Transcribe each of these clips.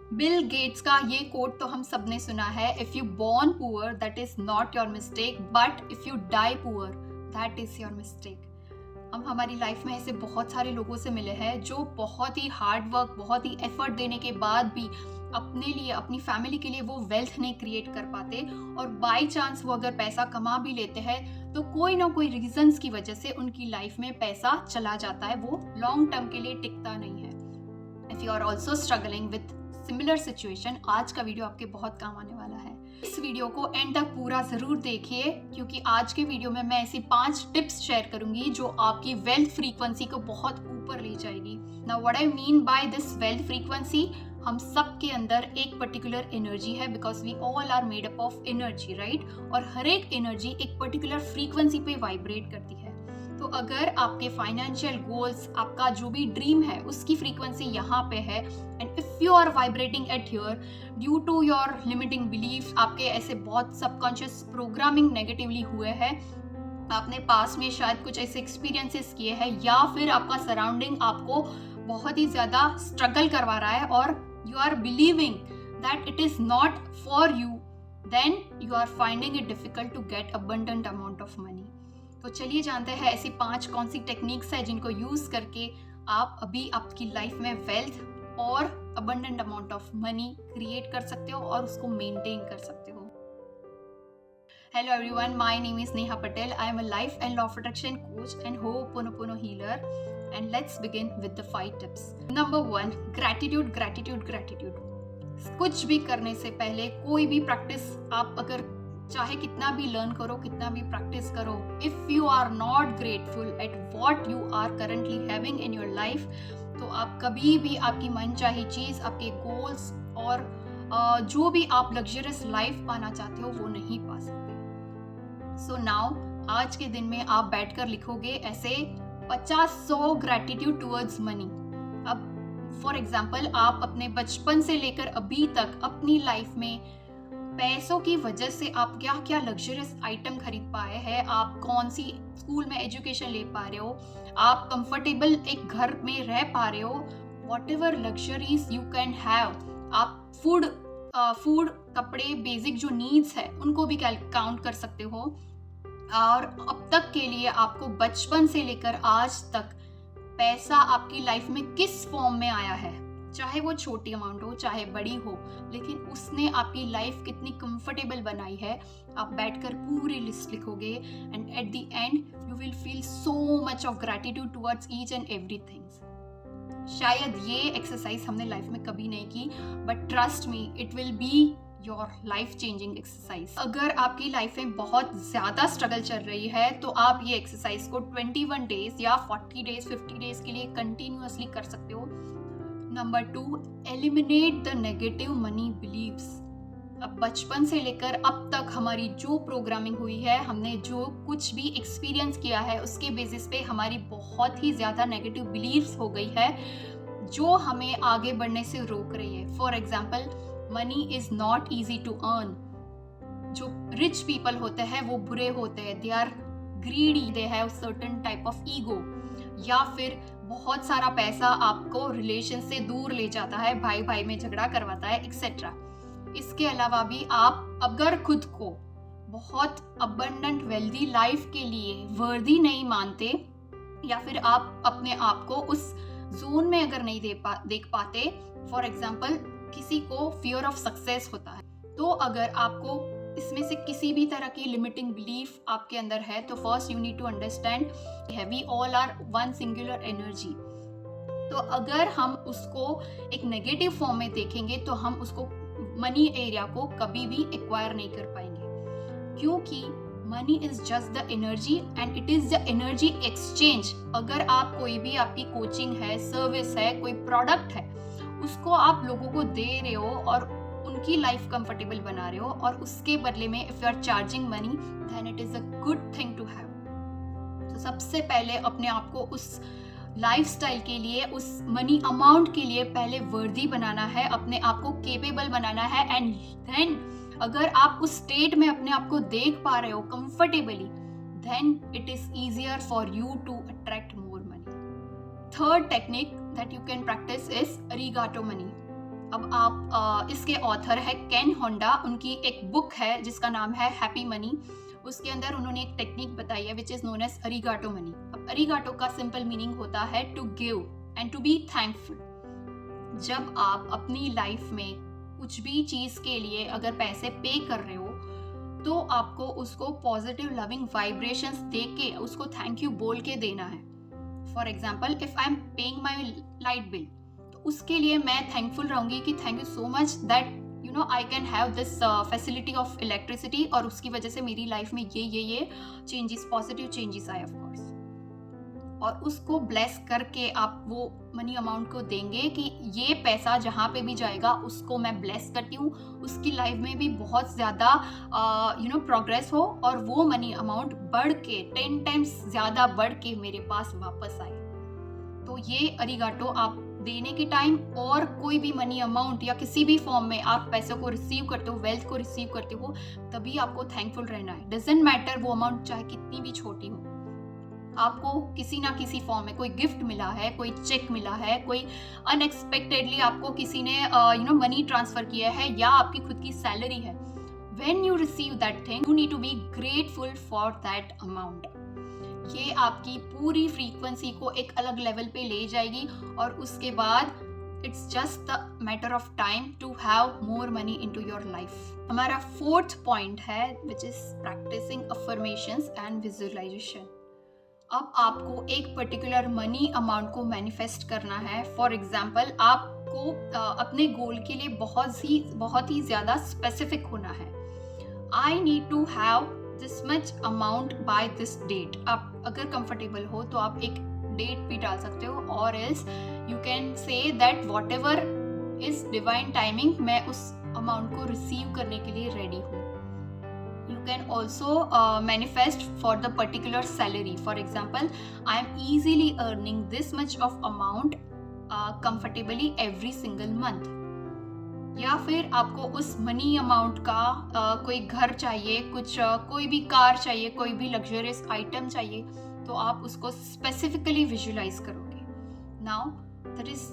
Bill Gates का ये coat तो हम सबने सुना है, if you born poor that is not your mistake, but if you die poor that is your mistake. हम हमारी लाइफ में ऐसे बहुत सारे लोगों से मिले हैं जो बहुत ही हार्ड वर्क, बहुत ही एफर्ट देने के बाद भी अपने लिए, अपनी फैमिली के लिए वो वेल्थ नहीं क्रिएट कर पाते, और बाय चांस वो अगर पैसा कमा भी लेते हैं तो कोई ना कोई रीजंस की वजह से उनकी लाइफ में पैसा चला जाता है, वो लॉन्ग टर्म के लिए टिकता नहीं है। If you are also struggling with similar situation, आज का वीडियो आपके बहुत काम आने वाला है। इस वीडियो को एंड तक पूरा जरूर देखिए, क्योंकि आज के वीडियो में मैं ऐसी 5 टिप्स शेयर करूंगी जो आपकी वेल्थ फ्रीक्वेंसी को बहुत ऊपर ले जाएगी। Now what I mean by this wealth frequency, हम सब के अंदर एक पर्टिकुलर एनर्जी है, because we all are made up of energy, right? और हर एक एनर्जी एक पर्टिकुलर फ्रीक्वेंसी पे वाइब्रेट करती है। तो अगर आपके फाइनेंशियल गोल्स, आपका जो भी ड्रीम है, उसकी फ्रीक्वेंसी यहाँ पे है, and if you are vibrating at here due to your limiting belief, आपके ऐसे बहुत सबकॉन्शियस प्रोग्रामिंग नेगेटिवली हुए हैं, आपने पास में शायद कुछ ऐसे एक्सपीरियंसेस किए हैं, या फिर आपका सराउंडिंग आपको बहुत ही ज्यादा स्ट्रगल करवा रहा है, और you are believing that it is not for you, then you are finding it difficult to get abundant amount of money. तो चलिए जानते हैं ऐसी 5 कौन सी टेक्निक्स है जिनको यूज करके आप अभी आपकी लाइफ में वेल्थ और abundant amount of money create कर सकते हो और उसको मेंटेन कर सकते हो। Hello everyone, my name is Neha Patel. I am a life and law of attraction coach and Ho'oponopono healer. And let's begin with the 5 tips. Number 1, gratitude, gratitude, gratitude. कुछ भी करने से पहले, कोई भी प्रैक्टिस आप अगर चाहे कितना भी लर्न करो, कितना भी प्रैक्टिस करो, if you are not grateful at what you are currently having in your life, तो आप कभी भी आपकी मनचाही चीज, आपके गोल्स और जो भी आप लग्जरियस लाइफ पाना चाहते हो वो नहीं पा सकते। सो नाउ आज के दिन में आप बैठकर लिखोगे ऐसे 50-100 ग्रेटिट्यूड टुवर्ड्स मनी। अब फॉर एग्जाम्पल, आप अपने बचपन से लेकर अभी तक अपनी लाइफ में पैसों की वजह से आप क्या क्या लग्जरियस आइटम खरीद पाए हैं, आप कौन सी स्कूल में एजुकेशन ले पा रहे हो, आप कंफर्टेबल एक घर में रह पा रहे हो, what ever luxuries you can have, आप फूड, कपड़े, बेसिक जो नीड्स है उनको भी काउंट कर सकते हो। और अब तक के लिए आपको बचपन से लेकर आज तक पैसा आपकी लाइफ में किस फॉर्म में आया है, चाहे वो छोटी अमाउंट हो चाहे बड़ी हो, लेकिन उसने आपकी लाइफ कितनी कंफर्टेबल बनाई है, आप बैठकर पूरी लिस्ट लिखोगे, and at the end you will feel so much of gratitude towards each and everything. शायद ये एक्सरसाइज हमने लाइफ में कभी नहीं की, but trust me, it will be your life changing exercise. अगर आपकी लाइफ में बहुत ज्यादा स्ट्रगल चल रही है तो आप ये एक्सरसाइज को 21 डेज या 40 डेज, 50 डेज के लिए कंटिन्यूअसली कर सकते हो। Number 2, eliminate the negative money believes. अब बचपन से लेकर अब तक हमारी जो प्रोग्रामिंग हुई है, हमने जो कुछ भी एक्सपीरियंस किया है, उसके बेसिस पे हमारी बहुत ही ज़्यादा नेगेटिव बिलीव्स हो गई है जो हमें आगे बढ़ने से रोक रही है। For example, money is not easy to earn. जो रिच पीपल होते हैं वो बुरे होते हैं, they are greedy, they have certain type of ego, या फिर बहुत सारा पैसा आपको रिलेशन से दूर ले जाता है, भाई भाई में झगड़ा करवाता है, एक्सेट्रा। इसके अलावा भी आप अगर खुद को बहुत अबंडेंट वेल्दी लाइफ के लिए वर्दी नहीं मानते, या फिर आप अपने आप को उस जोन में अगर नहीं देख पाते, फॉर एग्जाम्पल किसी को फियर ऑफ सक्सेस होता है, तो अगर आपको इसमें से किसी भी तरह की लिमिटिंग बिलीफ आपके अंदर है, तो first you need to understand we all are one singular energy. तो अगर हम उसको एक नेगेटिव फॉर्म में देखेंगे तो हम उसको मनी एरिया को कभी भी एक्वायर नहीं कर पाएंगे, क्योंकि money is just the energy and it is the energy exchange. अगर आप कोई भी, आपकी कोचिंग है, सर्विस है, कोई प्रोडक्ट है, उसको आप लोगों को दे रहे हो और उनकी लाइफ कंफर्टेबल बना रहे हो, और उसके बदले में if you are charging money, then it is a good thing to have. तो सबसे पहले अपने आप को उस लाइफस्टाइल के लिए, उस मनी अमाउंट के लिए पहले वर्दी बनाना है, अपने आप को केपेबल बनाना है, एंड देन अगर आप उस स्टेट में अपने आप को देख पा रहे हो comfortably, then it is easier for you to attract more money. Third technique that you can practice is arigato money. अब आप इसके ऑथर है केन होंडा, उनकी एक बुक है जिसका नाम है हैप्पी मनी। उसके अंदर उन्होंने एक टेक्निक बताई है which is known as Arigato money. अब अरिगाटो का सिंपल मीनिंग होता है to give and to be thankful. जब आप अपनी लाइफ में कुछ भी चीज के लिए अगर पैसे पे कर रहे हो तो आपको उसको पॉजिटिव लविंग वाइब्रेशंस दे के उसको थैंक यू बोल के देना है। For example, if I am paying my light bill, तो उसके लिए मैं थैंकफुल रहूंगी कि thank you so much that you know I can have this facility of electricity, और उसकी वजह से मेरी लाइफ में ये चेंजेस, पॉजिटिव चेंजेस आए ऑफ कोर्स। और उसको ब्लेस करके आप वो मनी अमाउंट को देंगे कि ये पैसा जहाँ पे भी जाएगा उसको मैं ब्लेस करती हूँ, उसकी लाइफ में भी बहुत ज़्यादा प्रोग्रेस हो और वो मनी अमाउंट बढ़ के 10 टाइम्स ज़्यादा बढ़ के मेरे पास वापस आए। तो ये अरिगाटो आप देने के टाइम और कोई भी मनी अमाउंट या किसी भी फॉर्म में आप पैसों को रिसीव करते हो, वेल्थ को रिसीव करते हो, तभी आपको थैंकफुल रहना है। डजंट मैटर वो अमाउंट चाहे कितनी भी छोटी हो, आपको किसी ना किसी फॉर्म में कोई गिफ्ट मिला है, कोई चेक मिला है, कोई अनएक्सपेक्टेडली आपको किसी ने मनी ट्रांसफर किया है, या आपकी खुद की सैलरी है। When you receive that thing you need to be grateful for that amount. ये आपकी पूरी फ्रीक्वेंसी को एक अलग लेवल पे ले जाएगी और उसके बाद it's just the matter of time to have more money into your life. हमारा 4th पॉइंट है which is practising affirmations and visualisation. अब आपको एक पर्टिकुलर मनी अमाउंट को मैनिफेस्ट करना है। फॉर एग्जाम्पल, आपको अपने गोल के लिए बहुत ही ज़्यादा स्पेसिफिक होना है। I need to have this much amount by this date. आप अगर कंफर्टेबल हो तो आप एक डेट भी डाल सकते हो, और else you can say that what ever is divine timing, मैं उस अमाउंट को रिसीव करने के लिए रेडी हूँ। You can also manifest for the particular salary. For example, I am easily earning this much of amount comfortably every single month. या फिर आपको उस मनी अमाउंट का कोई घर चाहिए, कोई भी कार चाहिए, कोई भी लग्जरियस आइटम चाहिए, तो आप उसको स्पेसिफिकली विजुलाइज करोगे। Now there is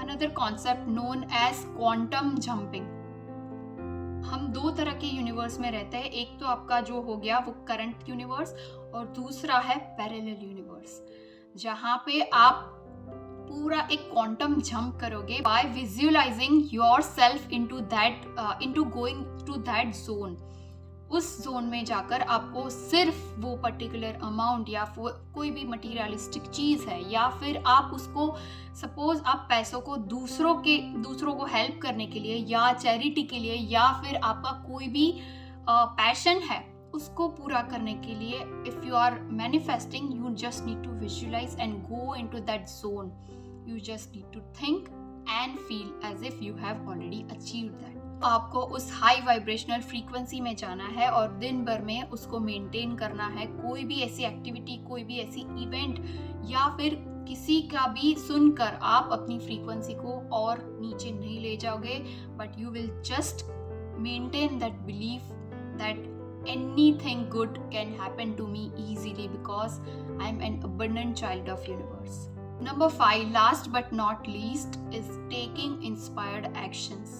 another concept known as quantum jumping. हम 2 तरह के यूनिवर्स में रहते हैं, एक तो आपका जो हो गया वो करंट यूनिवर्स, और दूसरा है पैरेलल यूनिवर्स, जहाँ पे आप पूरा एक क्वांटम जंप करोगे by visualising yourself into going to that zone. उस जोन में जाकर आपको सिर्फ वो पर्टिकुलर अमाउंट या कोई भी मटीरियलिस्टिक चीज़ है, या फिर आप उसको सपोज आप पैसों को दूसरों को हेल्प करने के लिए या चैरिटी के लिए, या फिर आपका कोई भी पैशन है उसको पूरा करने के लिए, if you are manifesting you just need to visualise and go into that zone. You just need to think and feel as if you have already achieved that. आपको उस हाई वाइब्रेशनल फ्रीक्वेंसी में जाना है और दिन भर में उसको मेंटेन करना है। कोई भी ऐसी एक्टिविटी, कोई भी ऐसी इवेंट या फिर किसी का भी सुनकर आप अपनी फ्रीक्वेंसी को और नीचे नहीं ले जाओगे, but you will just maintain that belief that anything good can happen to me easily because I am an abundant child of universe. Number 5, last but not least, is taking inspired actions.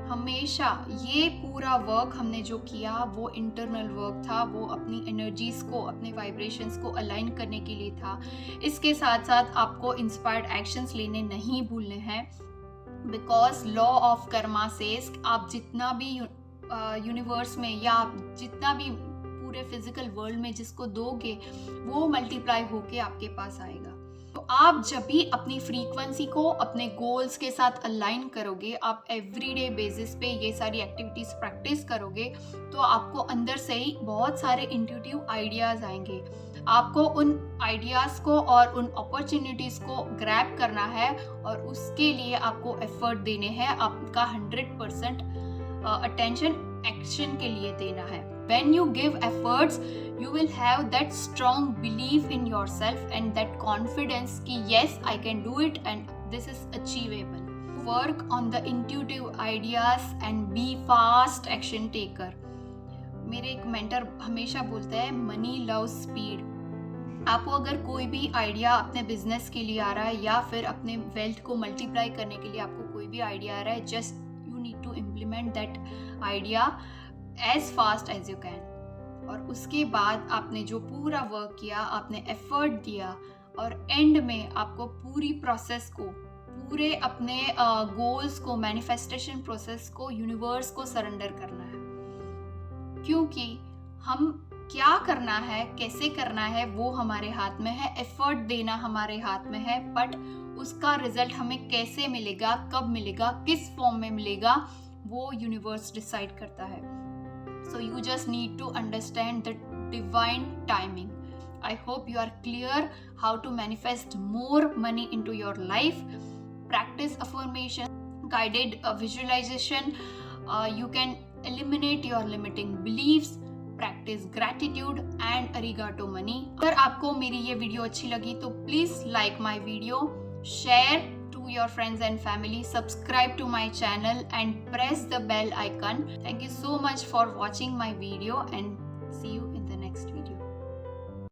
हमेशा ये पूरा work हमने जो किया वो internal work था, वो अपनी एनर्जीज को, अपने वाइब्रेशंस को अलाइन करने के लिए था। इसके साथ साथ आपको इंस्पायर्ड एक्शंस लेने नहीं भूलने हैं, because law of Karma says आप जितना भी यूनिवर्स में या जितना भी पूरे फिजिकल वर्ल्ड में जिसको दोगे वो मल्टीप्लाई होके आपके पास आएगा। तो आप जब भी अपनी फ्रीक्वेंसी को अपने गोल्स के साथ अलाइन करोगे, आप एवरीडे बेसिस पे ये सारी एक्टिविटीज प्रैक्टिस करोगे, तो आपको अंदर से ही बहुत सारे इंट्यूटिव आइडियाज आएंगे। आपको उन आइडियाज को और उन अपॉर्चुनिटीज को ग्रैब करना है और उसके लिए आपको एफर्ट देने हैं, आपका 100% अटेंशन एक्शन के लिए देना है। When you give efforts, you will have that strong belief in yourself and that confidence कि yes, I can do it and this is achievable. Work on the intuitive ideas and be fast action taker. मेरे एक mentor हमेशा बोलते हैं money loves speed. आपको अगर कोई भी आइडिया अपने बिजनेस के लिए आ रहा है या फिर अपने वेल्थ को मल्टीप्लाई करने के लिए आपको कोई भी आइडिया आ रहा है, just you need to implement that idea as fast as you can. और उसके बाद आपने जो पूरा वर्क किया, आपने एफर्ट दिया, और एंड में आपको पूरी प्रोसेस को, पूरे अपने गोल्स को, मैनिफेस्टेशन प्रोसेस को यूनिवर्स को सरेंडर करना है। क्योंकि हम क्या करना है, कैसे करना है, वो हमारे हाथ में है, एफर्ट देना हमारे हाथ में है, बट उसका रिजल्ट हमें कैसे मिलेगा, कब मिलेगा, किस फॉर्म में मिलेगा, वो यूनिवर्स डिसाइड करता है। So you just need to understand the divine timing. I hope you are clear how to manifest more money into your life. Practice affirmation, guided visualization. You can eliminate your limiting beliefs. Practice gratitude and arigato money. अगर आपको मेरी ये video अच्छी लगी तो please like my video, share to your friends and family, subscribe to my channel and press the bell icon. Thank you so much for watching my video and